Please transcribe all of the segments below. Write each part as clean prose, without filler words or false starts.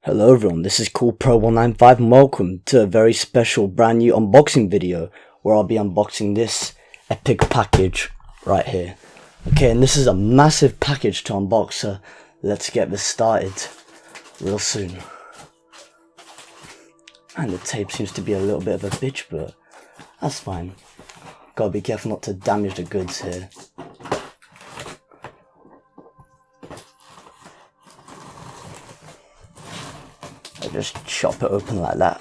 Hello everyone, this is CoolPro195 and welcome to a very special brand new unboxing video where I'll be unboxing this epic package right here. Okay, and this is a massive package to unbox, so let's get this started real soon. And the tape seems to be a little bit of a bitch, but that's fine. Gotta be careful not to damage the goods here. I just chop it open like that.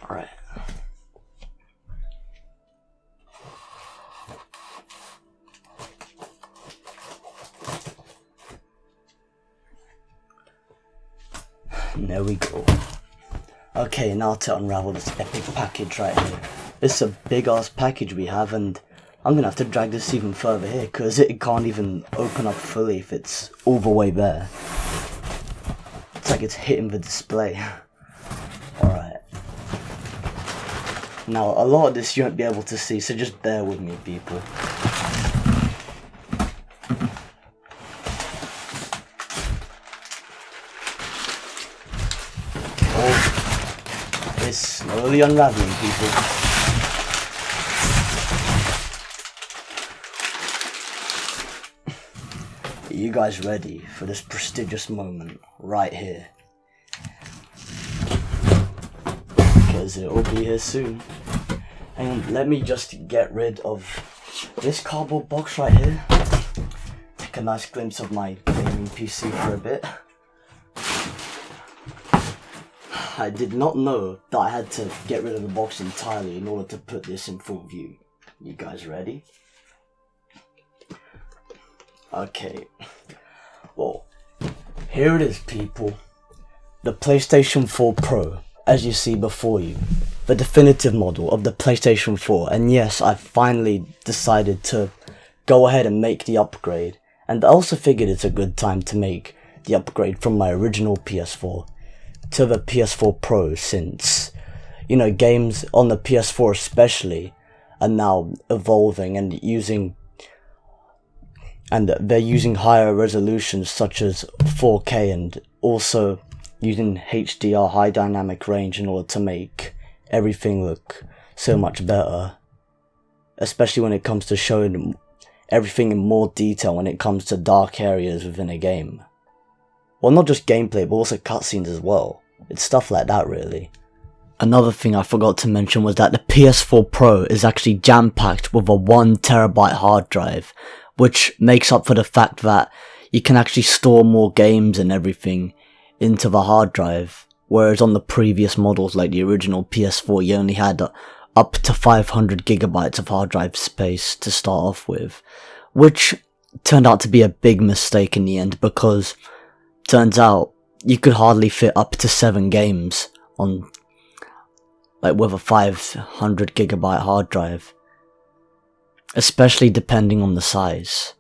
Alright. There we go. Okay, now to unravel this epic package right here. It's a big ass package we have, and I'm gonna have to drag this even further here because it can't even open up fully if it's all the way there. It's like it's hitting the display. Alright. Now, a lot of this you won't be able to see, so just bear with me, people. Oh, it's slowly unraveling, people. Are you guys ready for this prestigious moment right here? Because it will be here soon. And let me just get rid of this cardboard box right here. Take a nice glimpse of my gaming PC for a bit. I did not know that I had to get rid of the box entirely in order to put this in full view. You guys ready? Okay, well, here it is, people. The PlayStation 4 Pro, as you see before you. The definitive model of the PlayStation 4. And yes, I finally decided to go ahead and make the upgrade. And I also figured it's a good time to make the upgrade from my original PS4 to the PS4 Pro, since, you know, games on the PS4 especially are now evolving and they're using higher resolutions such as 4K, and also using HDR, high dynamic range, in order to make everything look so much better, especially when it comes to showing everything in more detail when it comes to dark areas within a game. Well, not just gameplay, but also cutscenes as well. It's stuff like that, really. Another thing I forgot to mention was that the PS4 Pro is actually jam-packed with a 1TB hard drive, which makes up for the fact that you can actually store more games and everything into the hard drive, whereas on the previous models like the original PS4 you only had up to 500GB of hard drive space to start off with, which turned out to be a big mistake in the end, because turns out you could hardly fit up to 7 games on, like, with a 500GB hard drive, especially depending on the size.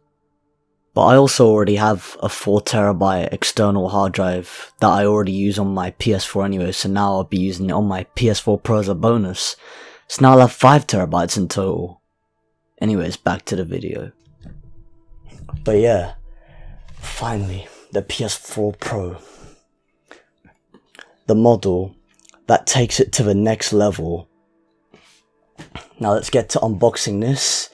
But I also already have a 4TB external hard drive that I already use on my PS4 anyway, so now I'll be using it on my PS4 Pro as a bonus. So now I'll have 5TB in total. Anyways, back to the video. But yeah, finally, the PS4 Pro. The model that takes it to the next level. Now let's get to unboxing this.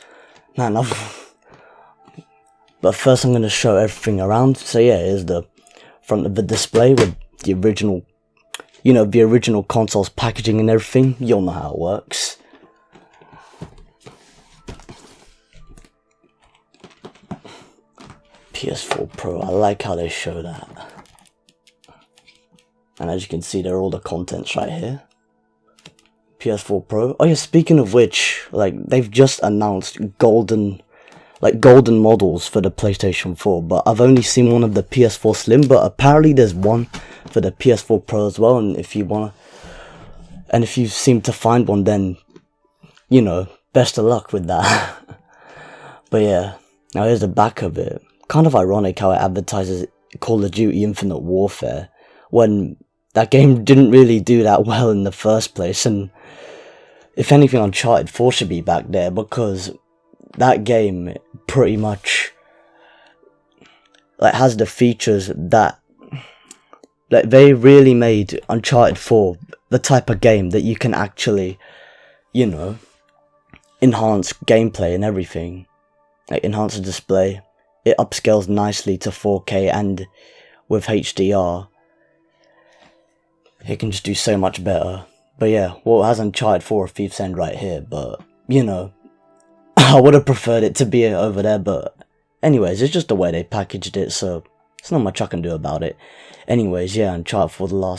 But first I'm going to show everything around. So yeah, here's the front of the display with the original, you know, the original console's packaging and everything. You'll know how it works. PS4 Pro, I like how they show that. And as you can see, there are all the contents right here. PS4 Pro. Oh yeah, speaking of which, like, they've just announced golden models for the PlayStation 4, but I've only seen one of the PS4 Slim, but apparently there's one for the PS4 Pro as well, and if you seem to find one, then, you know, best of luck with that. But yeah, now here's the back of it. Kind of ironic how it advertises Call of Duty Infinite Warfare, when that game didn't really do that well in the first place, and if anything, Uncharted 4 should be back there, because that game pretty much like has the features that like they really made Uncharted 4 the type of game that you can actually, you know, enhance gameplay and everything. Like enhance the display. It upscales nicely to 4K, and with HDR it can just do so much better. But yeah, well, it has Uncharted 4 Thief's End right here, but you know, I would have preferred it to be over there, but anyways, it's just the way they packaged it, so there's not much I can do about it. Anyways, yeah, Uncharted 4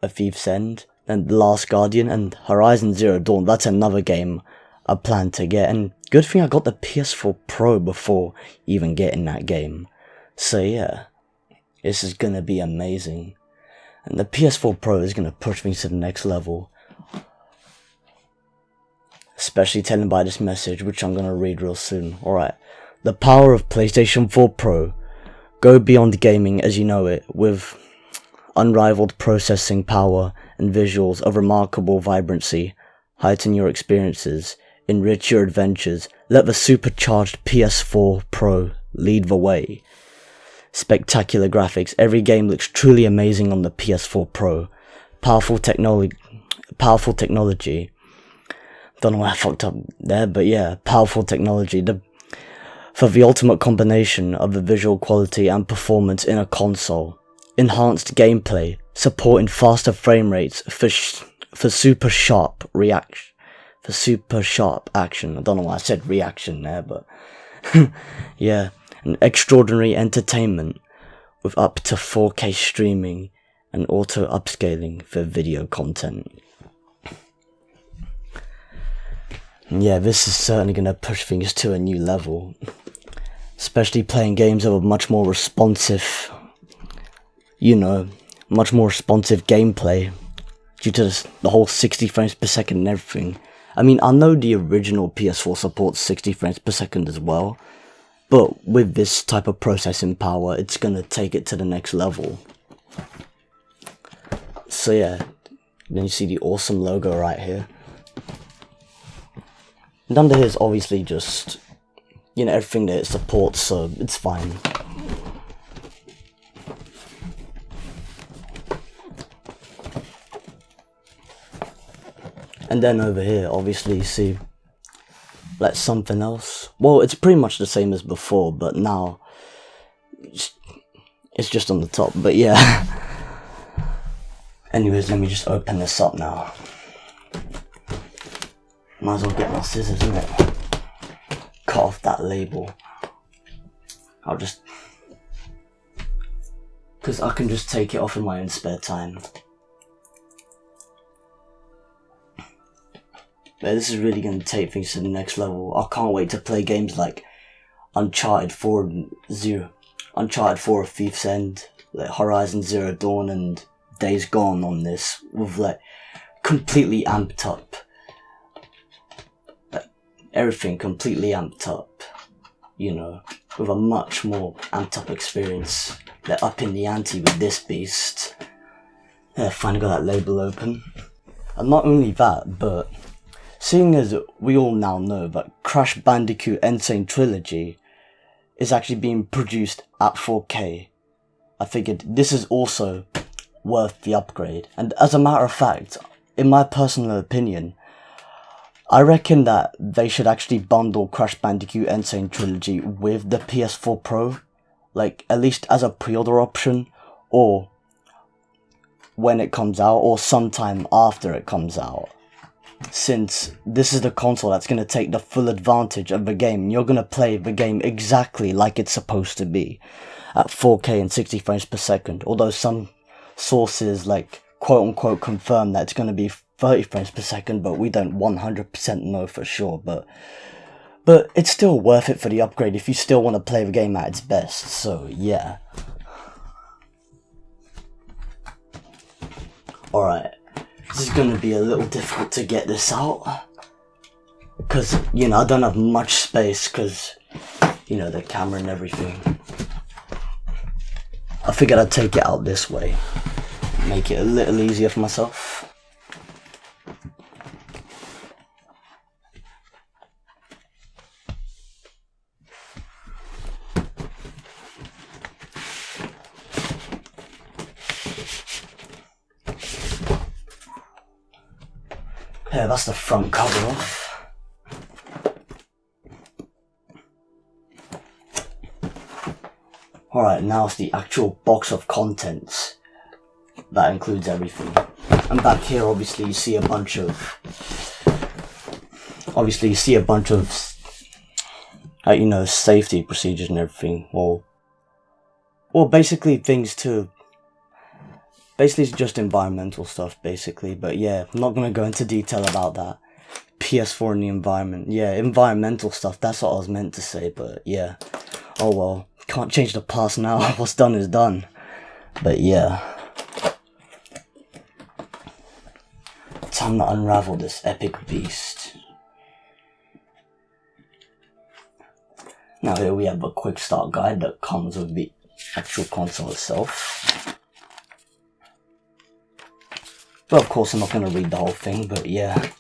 A Thief's End, and The Last Guardian, and Horizon Zero Dawn, that's another game I plan to get, and good thing I got the PS4 Pro before even getting that game. So yeah, this is gonna be amazing. And the PS4 Pro is gonna push me to the next level. Especially telling by this message, which I'm gonna read real soon. Alright. The power of PlayStation 4 Pro. Go beyond gaming as you know it, with unrivaled processing power and visuals of remarkable vibrancy. Heighten your experiences. Enrich your adventures. Let the supercharged PS4 Pro lead the way. Spectacular graphics. Every game looks truly amazing on the PS4 Pro. Powerful technology. Don't know why I fucked up there, but yeah, powerful technology. For the ultimate combination of the visual quality and performance in a console. Enhanced gameplay, supporting faster frame rates for super sharp action. I don't know why I said reaction there, but yeah. And extraordinary entertainment with up to 4K streaming and auto upscaling for video content. Yeah, this is certainly going to push things to a new level. Especially playing games that are much more responsive, you know, much more responsive gameplay. Due to the whole 60 frames per second and everything. I mean, I know the original PS4 supports 60 frames per second as well. But with this type of processing power, it's going to take it to the next level. So yeah, then you see the awesome logo right here. And under here is obviously just, you know, everything that it supports, so it's fine. And then over here, obviously you see like something else. Well, it's pretty much the same as before, but now it's just on the top. But yeah. Anyways, let me just open this up now. Might as well get my scissors, innit? Cut off that label. I'll just, because I can just take it off in my own spare time. But this is really going to take things to the next level. I can't wait to play games like Uncharted 4 A Thief's End, like Horizon Zero Dawn and Days Gone on this, with like completely amped up. Like everything completely amped up, you know, with a much more amped up experience. They're up in the ante with this beast. Yeah, finally got that label open. And not only that, but seeing as we all now know that Crash Bandicoot Insane Trilogy is actually being produced at 4K, I figured this is also worth the upgrade. And as a matter of fact, in my personal opinion, I reckon that they should actually bundle Crash Bandicoot Insane Trilogy with the PS4 Pro, like at least as a pre-order option, or when it comes out, or sometime after it comes out. Since this is the console that's going to take the full advantage of the game, and you're going to play the game exactly like it's supposed to be, at 4K and 60 frames per second, although some sources like quote unquote confirm that it's going to be 30 frames per second, but we don't 100% know for sure, but it's still worth it for the upgrade if you still want to play the game at its best, so yeah. Alright. This is going to be a little difficult to get this out, because, you know, I don't have much space, because, you know, the camera and everything. I figured I'd take it out this way, make it a little easier for myself. Yeah, that's the front cover off. Alright, now it's the actual box of contents. That includes everything. And back here, obviously, you see a bunch of... you know, safety procedures and everything. Or basically things to... Basically, it's just environmental stuff, basically. But yeah, I'm not going to go into detail about that. PS4 and the environment. Yeah, environmental stuff, that's what I was meant to say, but yeah. Oh well, can't change the past now. What's done is done. But yeah. Time to unravel this epic beast. Now here we have a quick start guide that comes with the actual console itself. But of course I'm not going to read the whole thing, but yeah.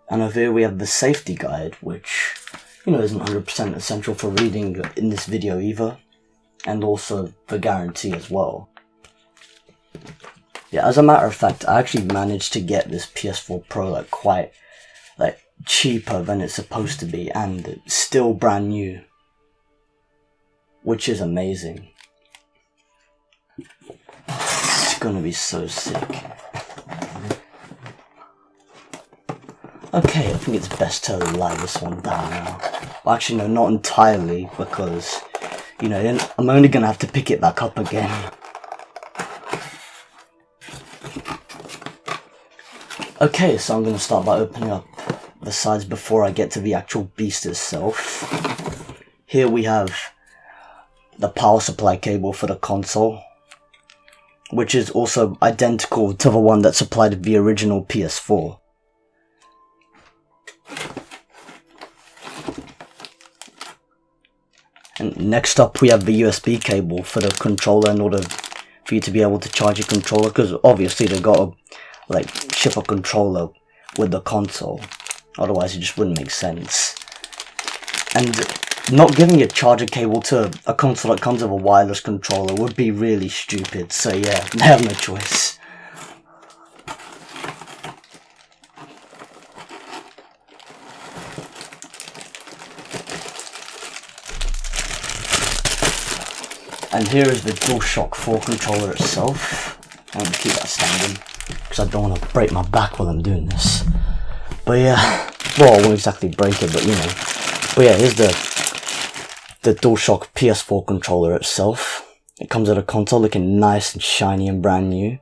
And over here we have the safety guide, which, you know, isn't 100% essential for reading in this video either. And also the guarantee as well. Yeah, as a matter of fact, I actually managed to get this PS4 Pro like quite cheaper than it's supposed to be, and it's still brand new, which is amazing. It's gonna be so sick. Okay, I think it's best to lie this one down now. Well, actually no, not entirely, because, you know, I'm only gonna have to pick it back up again. Okay, so I'm going to start by opening up the sides before I get to the actual beast itself. Here we have the power supply cable for the console, which is also identical to the one that supplied the original PS4. And next up we have the USB cable for the controller in order for you to be able to charge your controller, because obviously they've got to ship a controller with the console, otherwise it just wouldn't make sense. And not giving a charger cable to a console that comes with a wireless controller would be really stupid, so yeah, they have no choice. And here is the DualShock 4 controller itself. I'm going to keep that standing, because I don't want to break my back while I'm doing this. But yeah, well, I won't exactly break it, but you know. But yeah, here's the DualShock PS4 controller itself. It comes with a console looking nice and shiny and brand new.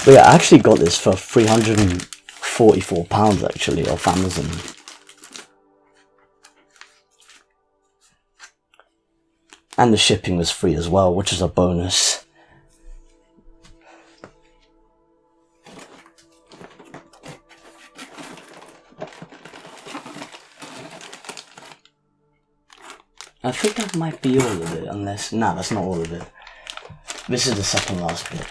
But yeah, I actually got this for £344 actually off Amazon. And the shipping was free as well, which is a bonus. I think that might be all of it, unless... Nah, that's not all of it. This is the second last bit.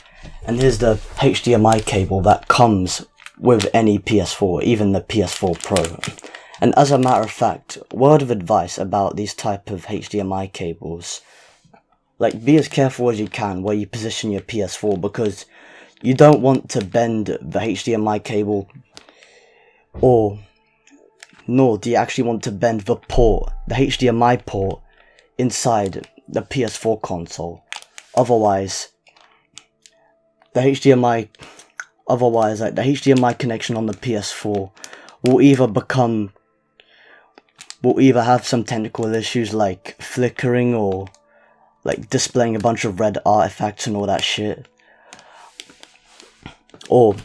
And here's the HDMI cable that comes with any PS4, even the PS4 Pro. And as a matter of fact, word of advice about these type of HDMI cables, be as careful as you can where you position your PS4, because you don't want to bend the HDMI cable, nor do you actually want to bend the HDMI port inside the PS4 console. Otherwise, the HDMI connection on the PS4 will either have some technical issues like flickering or displaying a bunch of red artifacts and all that shit, or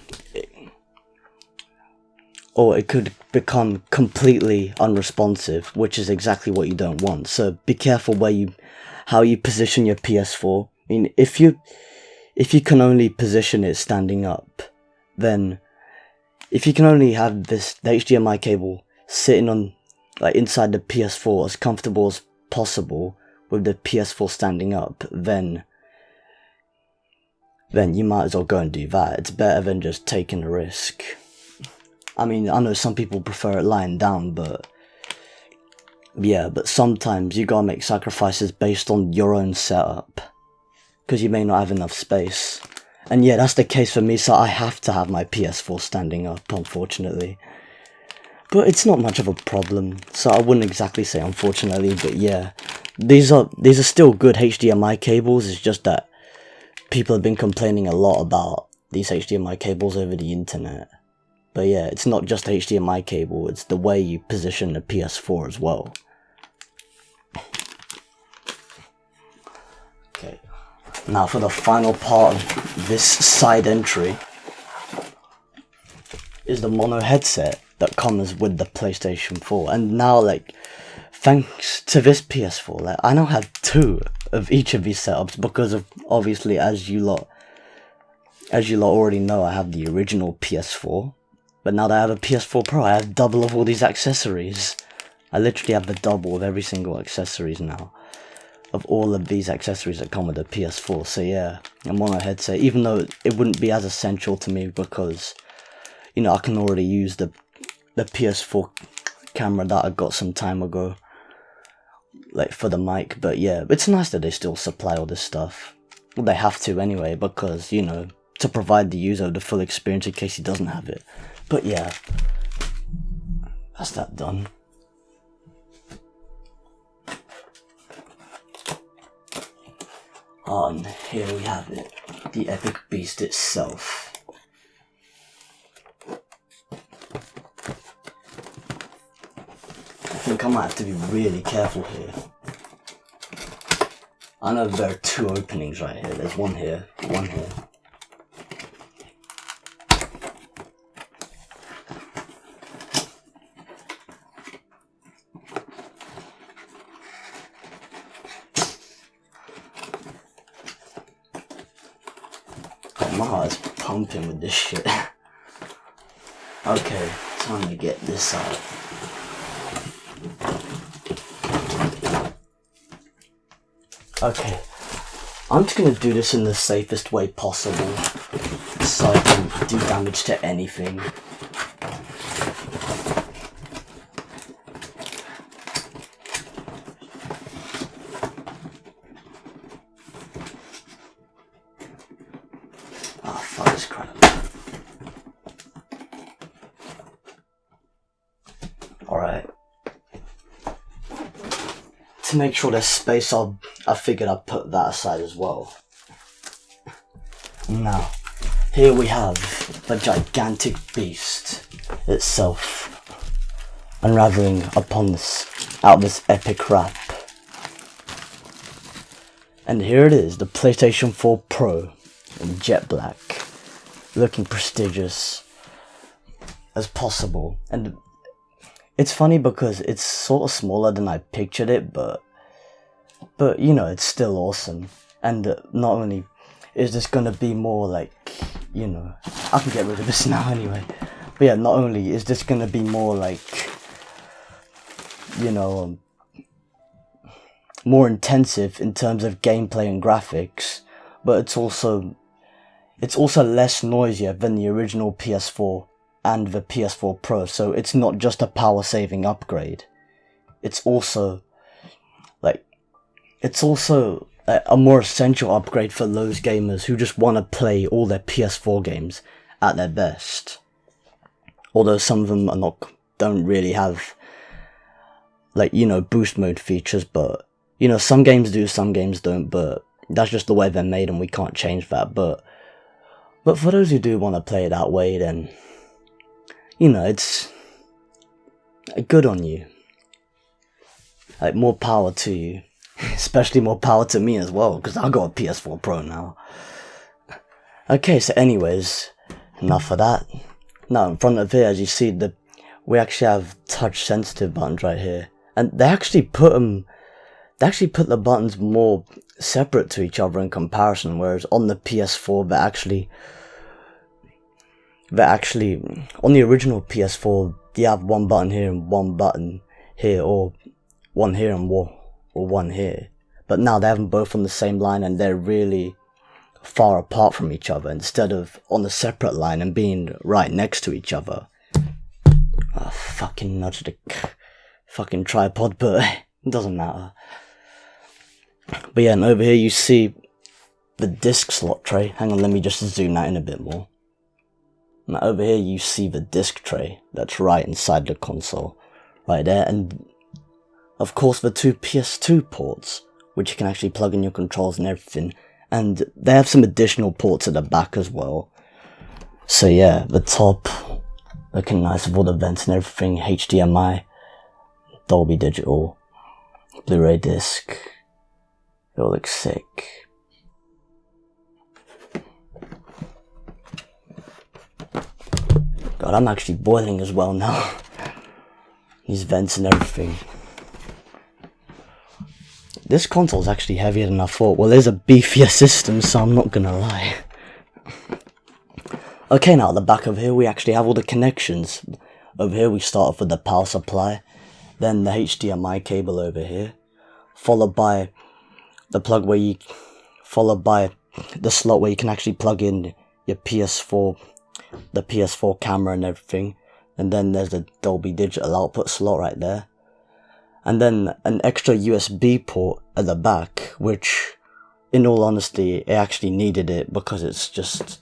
it could become completely unresponsive, which is exactly what you don't want. So be careful how you position your PS4. I mean, if you can only position it standing up, then if you can only have the HDMI cable sitting on inside the PS4 as comfortable as possible with the PS4 standing up, then you might as well go and do that. It's better than just taking a risk. I mean, I know some people prefer it lying down, but yeah, but sometimes you gotta make sacrifices based on your own setup. because you may not have enough space. And yeah, that's the case for me, so I have to have my PS4 standing up, unfortunately. But it's not much of a problem, so I wouldn't exactly say unfortunately, but yeah. These are still good HDMI cables, it's just that people have been complaining a lot about these HDMI cables over the internet. But yeah, it's not just HDMI cable, it's the way you position the PS4 as well. Okay, now for the final part of this side entry is the mono headset that comes with the PlayStation 4. And now, like, thanks to this PS4, like, I now have 2 of each of these setups because of, obviously, as you lot already know, I have the original PS4. But now that I have a PS4 Pro, I have double of all these accessories. I literally have the double of every single accessories now. Of all of these accessories that come with the PS4. So yeah, a mono headset, even though it wouldn't be as essential to me because, you know, I can already use the PS4 camera that I got some time ago, like, for the mic. But yeah, it's nice that they still supply all this stuff. Well, they have to anyway, because, you know, to provide the user the full experience in case he doesn't have it. But yeah, that's that done. And here we have it, the epic beast itself. I think I might have to be really careful here. I know there are 2 openings right here. There's one here, one here. Oh, my heart's pumping with this shit. Okay, time to get this out. Okay, I'm just gonna do this in the safest way possible, so I don't do damage to anything. Oh, fuck this crap. Alright. To make sure there's space, I figured I'd put that aside as well. Now, here we have the gigantic beast itself, unraveling upon this epic wrap. And here it is, the PlayStation 4 Pro in jet black, looking prestigious as possible. And it's funny because it's sort of smaller than I pictured it, but you know, it's still awesome. And not only is this gonna be more like, you know, I can get rid of this now anyway. But yeah, not only is this gonna be more like, you know, more intensive in terms of gameplay and graphics, but it's also less noisier than the original PS4 and the PS4 Pro. So it's not just a power saving upgrade. It's also a more essential upgrade for those gamers who just want to play all their PS4 games at their best. Although some of them don't really have, like, you know, boost mode features, but, you know, some games do, some games don't, but that's just the way they're made and we can't change that. But for those who do want to play it that way, then, you know, it's good on you. Like, more power to you. Especially more power to me as well, because I got a PS4 Pro now. Okay, so anyways, enough of that. Now, in front of here, as you see, we actually have touch sensitive buttons right here. And they actually put the buttons more separate to each other in comparison, whereas on the PS4, they're actually on the original PS4, you have one button here and one button here, or one here and one here. But now they have them both on the same line and they're really far apart from each other instead of on a separate line and being right next to each other. Oh, fucking nudge the fucking tripod, but it doesn't matter. But yeah, and over here you see the disc slot tray. Hang on, let me just zoom that in a bit more. Now over here you see the disc tray that's right inside the console, right there, and of course the two PS2 ports, which you can actually plug in your controls and everything, and they have some additional ports at the back as well. So yeah, the top, looking nice with all the vents and everything, HDMI, Dolby Digital, Blu-ray disc, it all looks sick. God, I'm actually boiling as well now. These vents and everything. This console is actually heavier than I thought. Well, there's a beefier system, so I'm not gonna lie. Okay, now at the back of here we actually have all the connections. Over here we start off with the power supply, then the HDMI cable over here, followed by the plug where you, followed by the slot where you can actually plug in your PS4, the PS4 camera and everything, and then there's the Dolby Digital output slot right there, and then an extra USB port at the back, which, in all honesty, it actually needed it because it's just,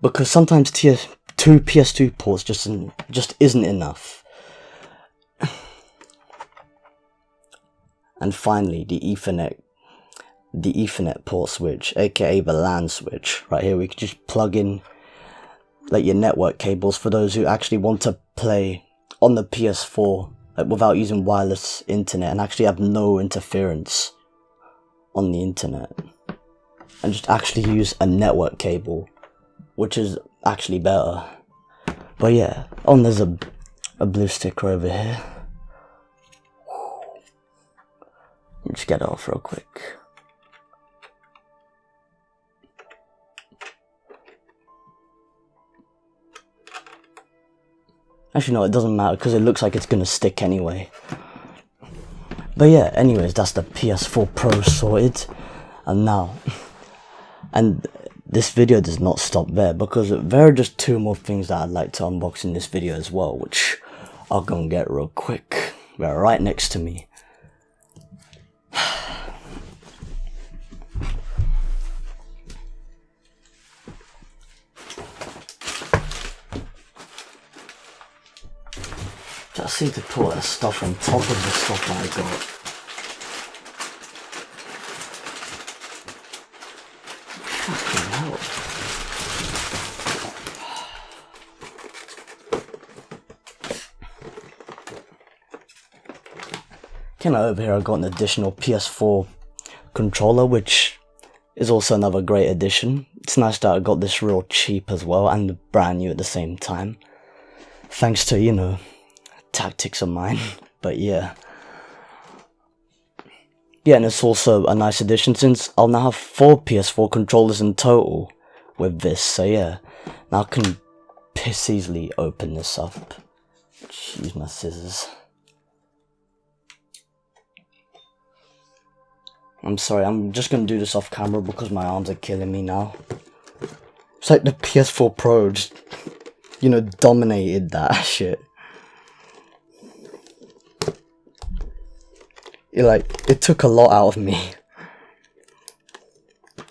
because sometimes two PS2 ports just isn't enough. And finally, the Ethernet port switch, aka the LAN switch, right here. We can just plug in like your network cables for those who actually want to play on the PS4 without using wireless internet and actually have no interference on the internet, and just actually use a network cable, which is actually better. But yeah, oh, and there's a blue sticker over here. Let me just get it off real quick. Actually no, it doesn't matter because it looks like it's gonna stick anyway. But yeah, anyways, that's the PS4 Pro sorted. And now, and this video does not stop there, because there are just two more things that I'd like to unbox in this video as well, which I'll go and get real quick. They're right next to me. Just need to put that stuff on top of the stuff that I got. Fucking hell. Okay, now over here I got an additional PS4 controller, which is also another great addition. It's nice that I got this real cheap as well, and brand new at the same time. Thanks to, you know, tactics of mine. But yeah, and it's also a nice addition since I'll now have 4 PS4 controllers in total with this. So yeah, now I can piss easily open this up. Use my scissors. I'm sorry, I'm just gonna do this off camera because my arms are killing me now. It's like the PS4 Pro just, you know, dominated that shit. It took a lot out of me.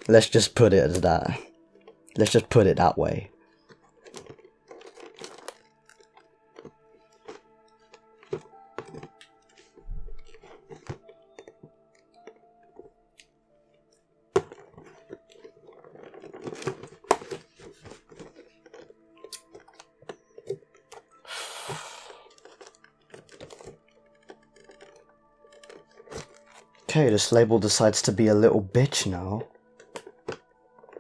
Let's just put it as that. Let's just put it that way. Okay, this label decides to be a little bitch now.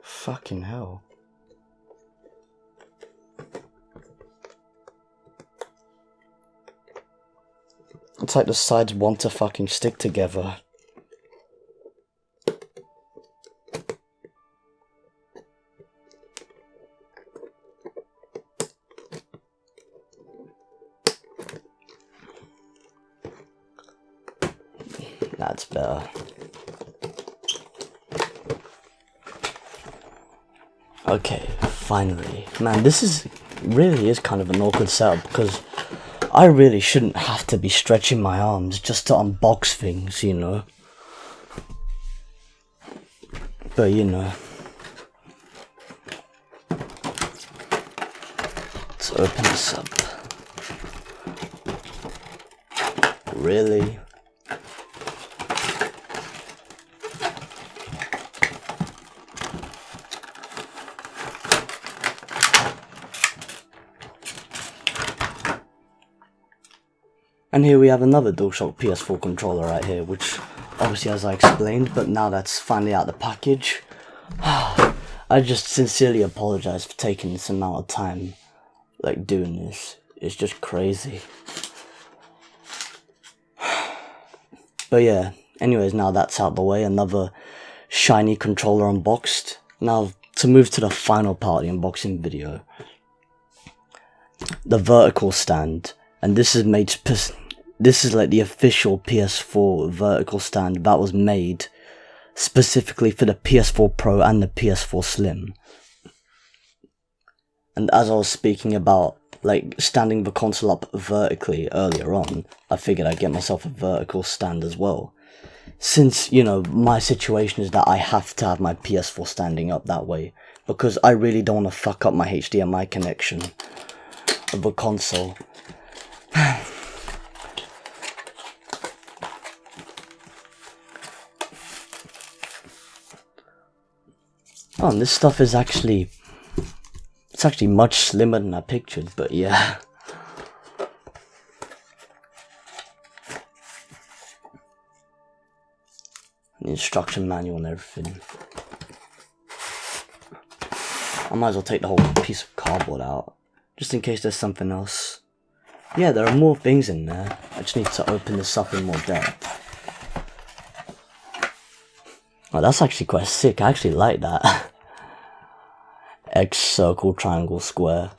Fucking hell. It's like the sides want to fucking stick together. That's better. Okay, finally. Man, this really is kind of an awkward setup because I really shouldn't have to be stretching my arms just to unbox things, you know. But you know, let's open this up. Really? And here we have another DualShock PS4 controller right here, which obviously, as I explained, but now that's finally out of the package. I just sincerely apologise for taking this amount of time, like, doing this. It's just crazy. But yeah, anyways, now that's out the way, another shiny controller unboxed. Now, to move to the final part of the unboxing video. The vertical stand. And this is made, this is like the official PS4 vertical stand that was made specifically for the PS4 Pro and the PS4 Slim. And as I was speaking about, like, standing the console up vertically earlier on, I figured I'd get myself a vertical stand as well. Since, you know, my situation is that I have to have my PS4 standing up that way, because I really don't want to fuck up my HDMI connection of the console. Oh, and this stuff is actually, it's actually much slimmer than I pictured, but yeah. The instruction manual and everything. I might as well take the whole piece of cardboard out, just in case there's something else. Yeah, there are more things in there. I just need to open this up in more depth. Oh, that's actually quite sick. I actually like that. X, circle, triangle, square.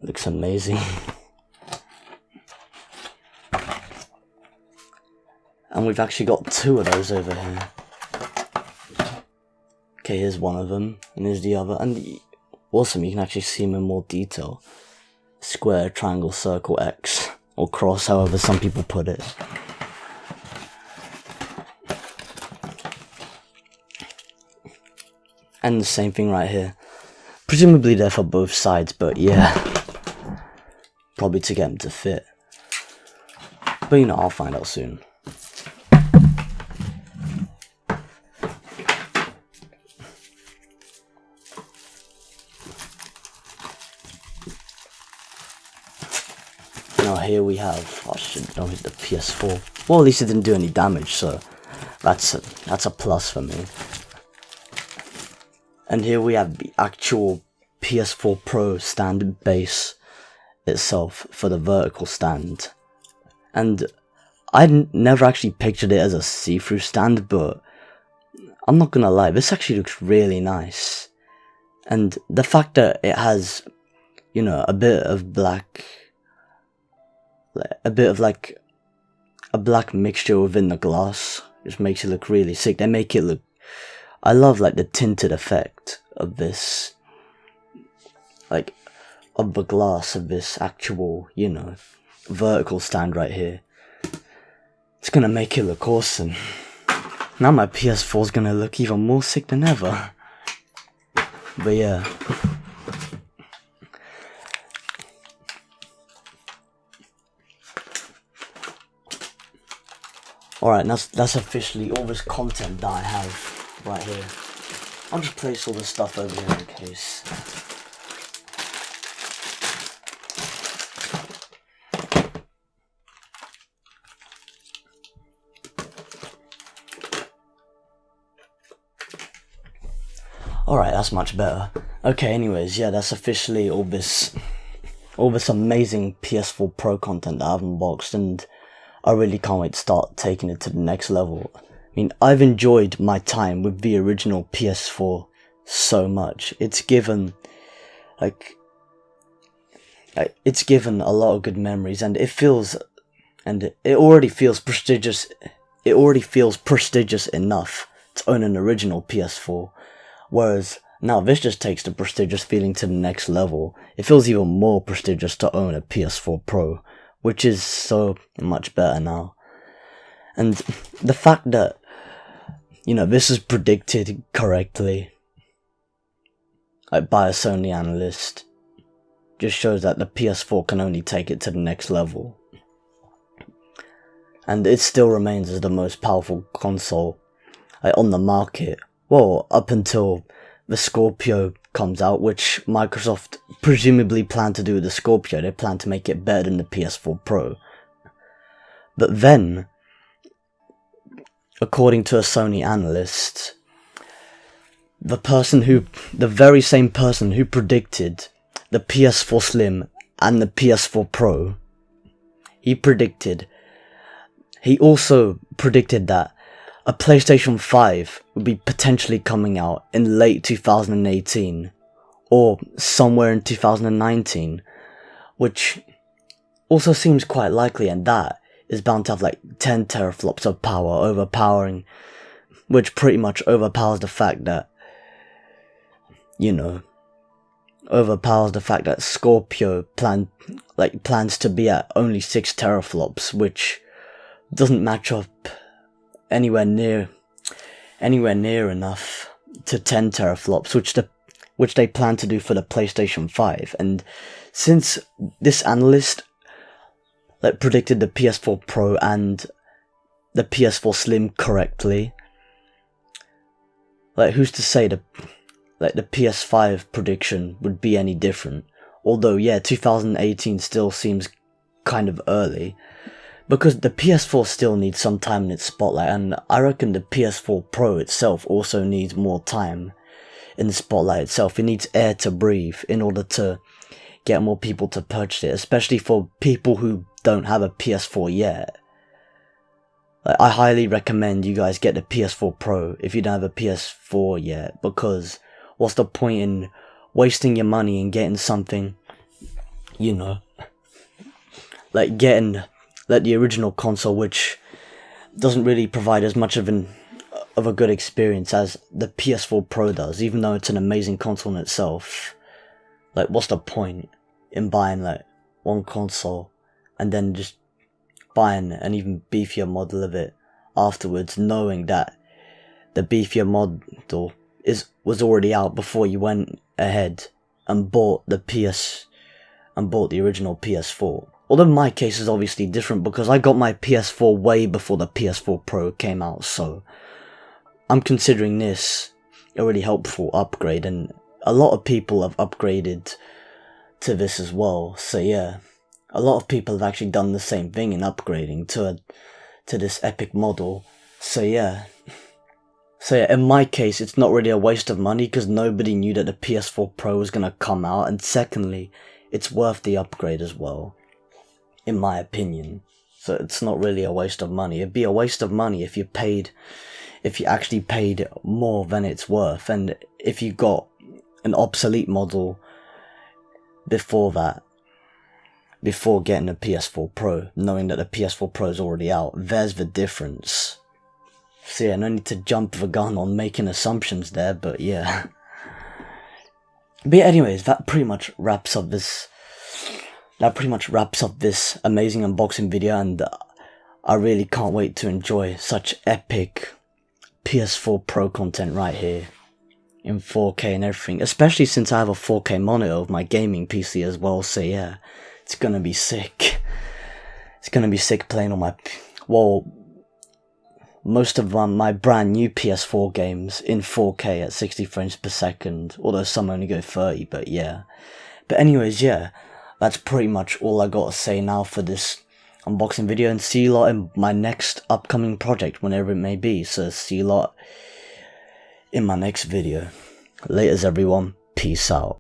Looks amazing. And we've actually got two of those over here. Okay, here's one of them, and here's the other. And awesome, you can actually see them in more detail. Square, triangle, circle, X, or cross, however some people put it. And the same thing right here. Presumably they're for both sides, but yeah. Probably to get them to fit. But you know, I'll find out soon. Now here we have, I should know, the PS4. Well, at least it didn't do any damage, so that's a plus for me. And here we have the actual PS4 Pro stand base itself for the vertical stand. And I never actually pictured it as a see-through stand, but I'm not gonna lie, this actually looks really nice. And the fact that it has, you know, a bit of black, a bit of like a black mixture within the glass, just makes it look really sick. They make it look, I love like the tinted effect of this, like of the glass of this actual, you know, vertical stand right here. It's gonna make it look awesome. Now my PS4 is gonna look even more sick than ever. But yeah. Alright, that's officially all this content that I have right here. I'll just place all this stuff over here in case. Alright, that's much better. Okay, anyways, yeah, that's officially all this amazing PS4 Pro content that I've unboxed, and I really can't wait to start taking it to the next level. I mean, I've enjoyed my time with the original PS4 so much. It's given, it's given a lot of good memories, and it already feels prestigious. It already feels prestigious enough to own an original PS4. Whereas now this just takes the prestigious feeling to the next level. It feels even more prestigious to own a PS4 Pro, which is so much better now. And the fact that this is predicted correctly, like by a Sony analyst. Just shows that the PS4 can only take it to the next level. And it still remains as the most powerful console on the market. Well, up until the Scorpio comes out, which Microsoft presumably plan to do with the Scorpio. They plan to make it better than the PS4 Pro. But then, according to a Sony analyst, the very same person who predicted the PS4 Slim and the PS4 Pro, he also predicted that a PlayStation 5 would be potentially coming out in late 2018 or somewhere in 2019, which also seems quite likely, and that is bound to have like 10 teraflops of power, which pretty much overpowers the fact that, Scorpio plans to be at only 6 teraflops, which doesn't match up anywhere near enough to 10 teraflops, which they plan to do for the PlayStation 5. And since this analyst predicted the PS4 Pro and the PS4 Slim correctly, who's to say the PS5 prediction would be any different? Although, yeah, 2018 still seems kind of early, because the PS4 still needs some time in its spotlight, and I reckon the PS4 Pro itself also needs more time in the spotlight itself. It needs air to breathe in order to get more people to purchase it, especially for people who don't have a PS4 yet. I highly recommend you guys get the PS4 Pro if you don't have a PS4 yet, because what's the point in wasting your money and getting something, getting the original console, which doesn't really provide as much of a good experience as the PS4 Pro does, even though it's an amazing console in itself. What's the point in buying one console and then just buying an even beefier model of it afterwards, knowing that the beefier model was already out before you went ahead and bought the original PS4. Although my case is obviously different, because I got my PS4 way before the PS4 Pro came out, so I'm considering this a really helpful upgrade, and a lot of people have upgraded to this as well. So yeah, a lot of people have actually done the same thing in upgrading to this epic model. So yeah, in my case, it's not really a waste of money, because nobody knew that the PS4 Pro was gonna come out, and secondly, it's worth the upgrade as well, in my opinion. So it's not really a waste of money. It'd be a waste of money if you actually paid more than it's worth, and if you got an obsolete model before getting a PS4 Pro, knowing that the PS4 Pro is already out. There's the difference. So yeah, no need to jump the gun on making assumptions there, but yeah. But yeah, anyways, that pretty much wraps up this amazing unboxing video, and I really can't wait to enjoy such epic PS4 Pro content right here in 4K and everything, especially since I have a 4K monitor of my gaming PC as well. So yeah, it's gonna be sick. It's gonna be sick playing on most of my brand new PS4 games in 4K at 60 frames per second, although some only go 30, but yeah. But anyways, yeah, that's pretty much all I gotta say now for this unboxing video, and see you lot in my next upcoming project, whenever it may be. So see you lot in my next video. Laters everyone, peace out.